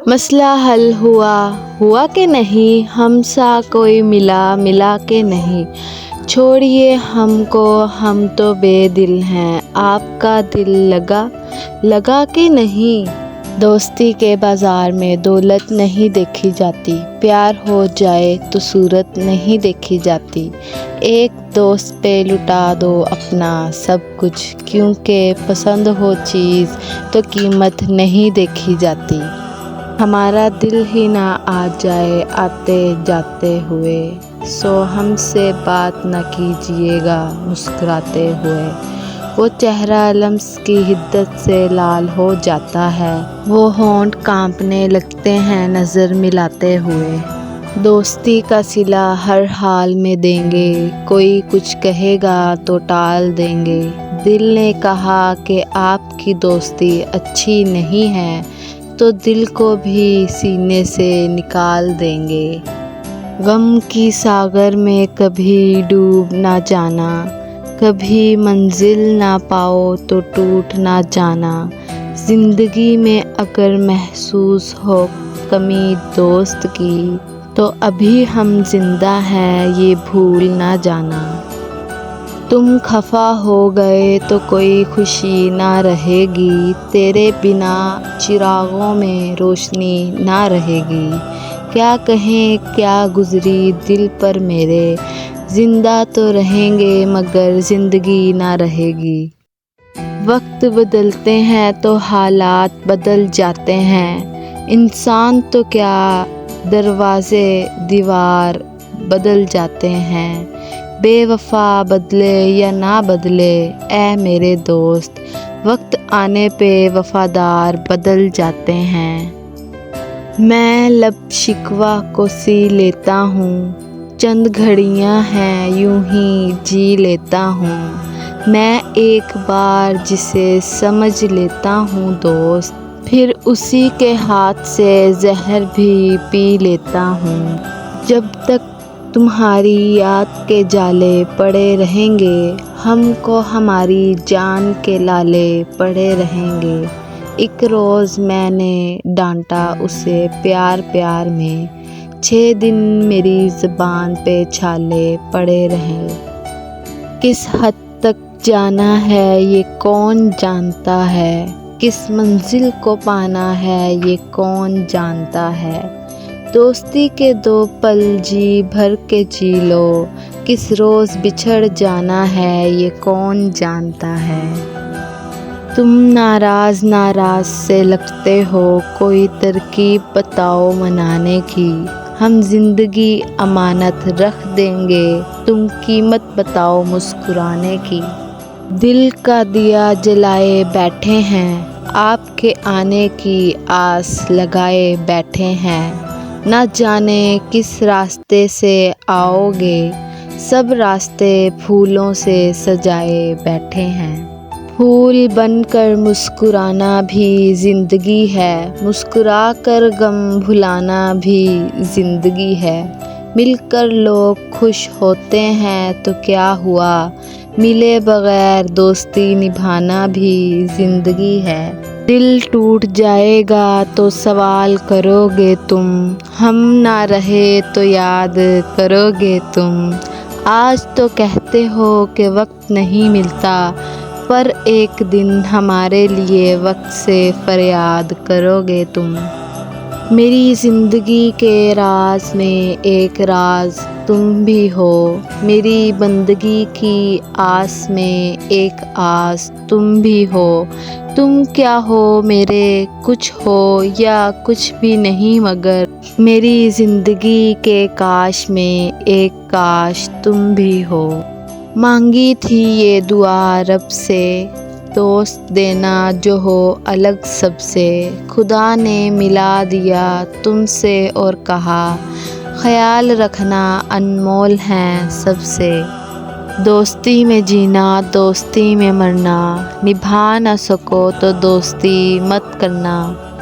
مسئلہ حل ہوا کہ نہیں، ہم سا کوئی ملا کہ نہیں، چھوڑیے ہم کو، ہم تو بے دل ہیں، آپ کا دل لگا کہ نہیں۔ دوستی کے بازار میں دولت نہیں دیکھی جاتی، پیار ہو جائے تو صورت نہیں دیکھی جاتی۔ ایک دوست پہ لٹا دو اپنا سب کچھ، کیونکہ پسند ہو چیز تو قیمت نہیں دیکھی جاتی۔ ہمارا دل ہی نہ آ جائے آتے جاتے ہوئے، سو ہم سے بات نہ کیجیے گا مسکراتے ہوئے۔ وہ چہرہ لمس کی حدت سے لال ہو جاتا ہے، وہ ہونٹ کانپنے لگتے ہیں نظر ملاتے ہوئے۔ دوستی کا صلہ ہر حال میں دیں گے، کوئی کچھ کہے گا تو ٹال دیں گے۔ دل نے کہا کہ آپ کی دوستی اچھی نہیں ہے تو دل کو بھی سینے سے نکال دیں گے۔ غم کی ساگر میں کبھی ڈوب نہ جانا، کبھی منزل نہ پاؤ تو ٹوٹ نہ جانا۔ زندگی میں اگر محسوس ہو کمی دوست کی تو ابھی ہم زندہ ہیں یہ بھول نہ جانا۔ تم خفا ہو گئے تو کوئی خوشی نہ رہے گی، تیرے بنا چراغوں میں روشنی نہ رہے گی۔ کیا کہیں کیا گزری دل پر میرے، زندہ تو رہیں گے مگر زندگی نہ رہے گی۔ وقت بدلتے ہیں تو حالات بدل جاتے ہیں، انسان تو کیا دروازے دیوار بدل جاتے ہیں۔ بے وفا بدلے یا نہ بدلے اے میرے دوست، وقت آنے پہ وفادار بدل جاتے ہیں۔ میں لب شکوہ کو سی لیتا ہوں، چند گھڑیاں ہیں یوں ہی جی لیتا ہوں۔ میں ایک بار جسے سمجھ لیتا ہوں دوست، پھر اسی کے ہاتھ سے زہر بھی پی لیتا ہوں۔ جب تک تمہاری یاد کے جالے پڑے رہیں گے، ہم کو ہماری جان کے لالے پڑے رہیں گے۔ ایک روز میں نے ڈانٹا اسے پیار پیار میں، 6 دن میری زبان پہ چھالے پڑے رہے۔ کس حد تک جانا ہے یہ کون جانتا ہے، کس منزل کو پانا ہے یہ کون جانتا ہے۔ دوستی کے 2 پل جی بھر کے جی لو، کس روز بچھڑ جانا ہے یہ کون جانتا ہے۔ تم ناراض سے لگتے ہو، کوئی ترکیب بتاؤ منانے کی، ہم زندگی امانت رکھ دیں گے، تم قیمت بتاؤ مسکرانے کی۔ دل کا دیا جلائے بیٹھے ہیں، آپ کے آنے کی آس لگائے بیٹھے ہیں، نہ جانے کس راستے سے آؤ گے، سب راستے پھولوں سے سجائے بیٹھے ہیں۔ پھول بن کر مسکرانا بھی زندگی ہے، مسکرا کر غم بھلانا بھی زندگی ہے۔ مل کر لوگ خوش ہوتے ہیں تو کیا ہوا، ملے بغیر دوستی نبھانا بھی زندگی ہے۔ دل ٹوٹ جائے گا تو سوال کرو گے تم، ہم نہ رہے تو یاد کرو گے تم۔ آج تو کہتے ہو کہ وقت نہیں ملتا، پر ایک دن ہمارے لیے وقت سے فریاد کرو گے تم۔ میری زندگی کے راز میں ایک راز تم بھی ہو، میری بندگی کی آس میں ایک آس تم بھی ہو۔ تم کیا ہو میرے، کچھ ہو یا کچھ بھی نہیں، مگر میری زندگی کے کاش میں ایک کاش تم بھی ہو۔ مانگی تھی یہ دعا رب سے، دوست دینا جو ہو الگ سب سے، خدا نے ملا دیا تم سے اور کہا خیال رکھنا انمول ہیں سب سے۔ دوستی میں جینا دوستی میں مرنا، نبھا نہ سکو تو دوستی مت کرنا،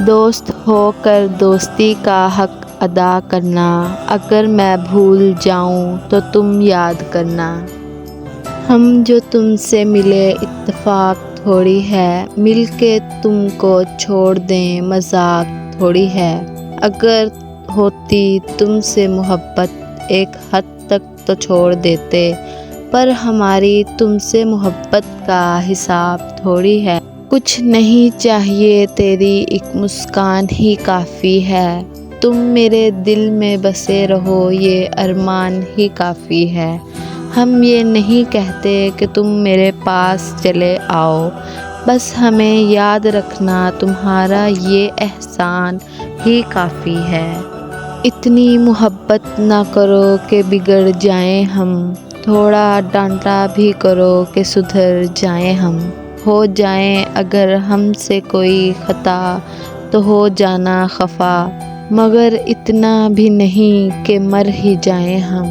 دوست ہو کر دوستی کا حق ادا کرنا، اگر میں بھول جاؤں تو تم یاد کرنا۔ ہم جو تم سے ملے اتفاق تھوڑی ہے، مل کے تم کو چھوڑ دیں مذاق تھوڑی ہے۔ اگر ہوتی تم سے محبت ایک حد تک تو چھوڑ دیتے، پر ہماری تم سے محبت کا حساب تھوڑی ہے۔ کچھ نہیں چاہیے تیری ایک مسکان ہی کافی ہے، تم میرے دل میں بسے رہو یہ ارمان ہی کافی ہے۔ ہم یہ نہیں کہتے کہ تم میرے پاس چلے آؤ، بس ہمیں یاد رکھنا تمہارا یہ احسان ہی کافی ہے۔ اتنی محبت نہ کرو کہ بگڑ جائیں ہم، تھوڑا ڈانٹا بھی کرو کہ سدھر جائیں ہم۔ ہو جائیں اگر ہم سے کوئی خطا تو ہو جانا خفا، مگر اتنا بھی نہیں کہ مر ہی جائیں ہم۔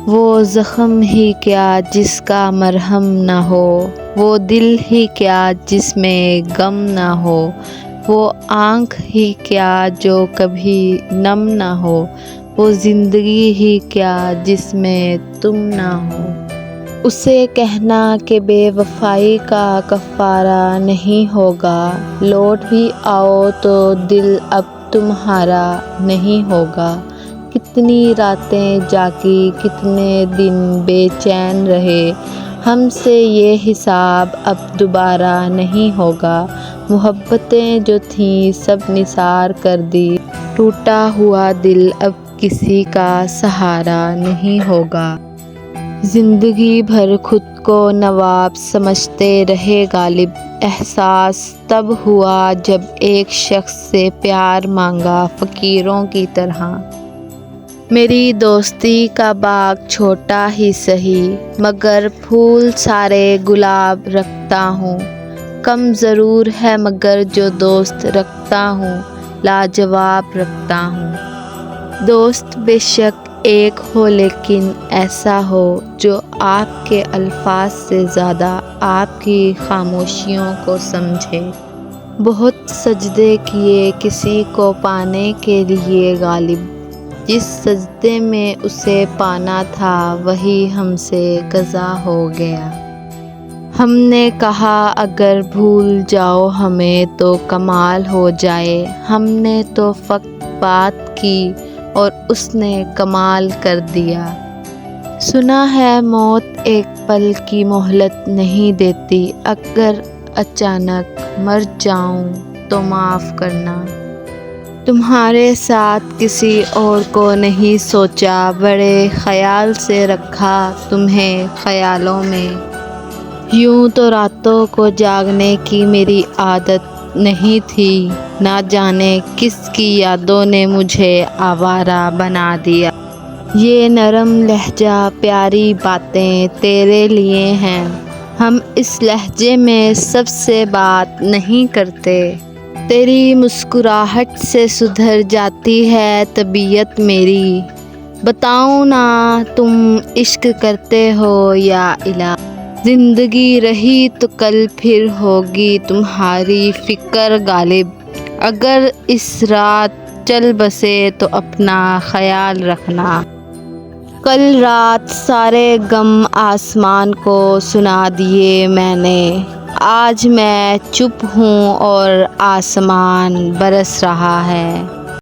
وہ زخم ہی کیا جس کا مرہم نہ ہو، وہ دل ہی کیا جس میں غم نہ ہو، وہ آنکھ ہی کیا جو کبھی نم نہ ہو، وہ زندگی ہی کیا جس میں تم نہ ہو۔ اسے کہنا کہ بے وفائی کا کفارہ نہیں ہوگا، لوٹ بھی آؤ تو دل اب تمہارا نہیں ہوگا۔ کتنی راتیں جاگی کتنے دن بے چین رہے، ہم سے یہ حساب اب دوبارہ نہیں ہوگا۔ محبتیں جو تھیں سب نثار کر دی، ٹوٹا ہوا دل اب کسی کا سہارا نہیں ہوگا۔ زندگی بھر خود کو نواب سمجھتے رہے غالب، احساس تب ہوا جب ایک شخص سے پیار مانگا فقیروں کی طرح۔ میری دوستی کا باغ چھوٹا ہی سہی، مگر پھول سارے گلاب رکھتا ہوں۔ کم ضرور ہے مگر جو دوست رکھتا ہوں، لاجواب رکھتا ہوں۔ دوست بے شک ایک ہو لیکن ایسا ہو جو آپ کے الفاظ سے زیادہ آپ کی خاموشیوں کو سمجھے۔ بہت سجدے کیے کسی کو پانے کے لیے غالب، جس سجدے میں اسے پانا تھا وہی ہم سے قضا ہو گیا۔ ہم نے کہا اگر بھول جاؤ ہمیں تو کمال ہو جائے، ہم نے تو فقط بات کی اور اس نے کمال کر دیا۔ سنا ہے موت ایک پل کی مہلت نہیں دیتی، اگر اچانک مر جاؤں تو معاف کرنا۔ تمہارے ساتھ کسی اور کو نہیں سوچا، بڑے خیال سے رکھا تمہیں خیالوں میں۔ یوں تو راتوں کو جاگنے کی میری عادت نہیں تھی، نہ جانے کس کی یادوں نے مجھے آوارہ بنا دیا۔ یہ نرم لہجہ پیاری باتیں تیرے لیے ہیں، ہم اس لہجے میں سب سے بات نہیں کرتے۔ تیری مسکراہٹ سے سدھر جاتی ہے طبیعت میری، بتاؤں نا تم عشق کرتے ہو یا الہ۔ زندگی رہی تو کل پھر ہوگی تمہاری فکر غالب، اگر اس رات چل بسے تو اپنا خیال رکھنا۔ کل رات سارے غم آسمان کو سنا دیے میں نے، آج میں چپ ہوں اور آسمان برس رہا ہے۔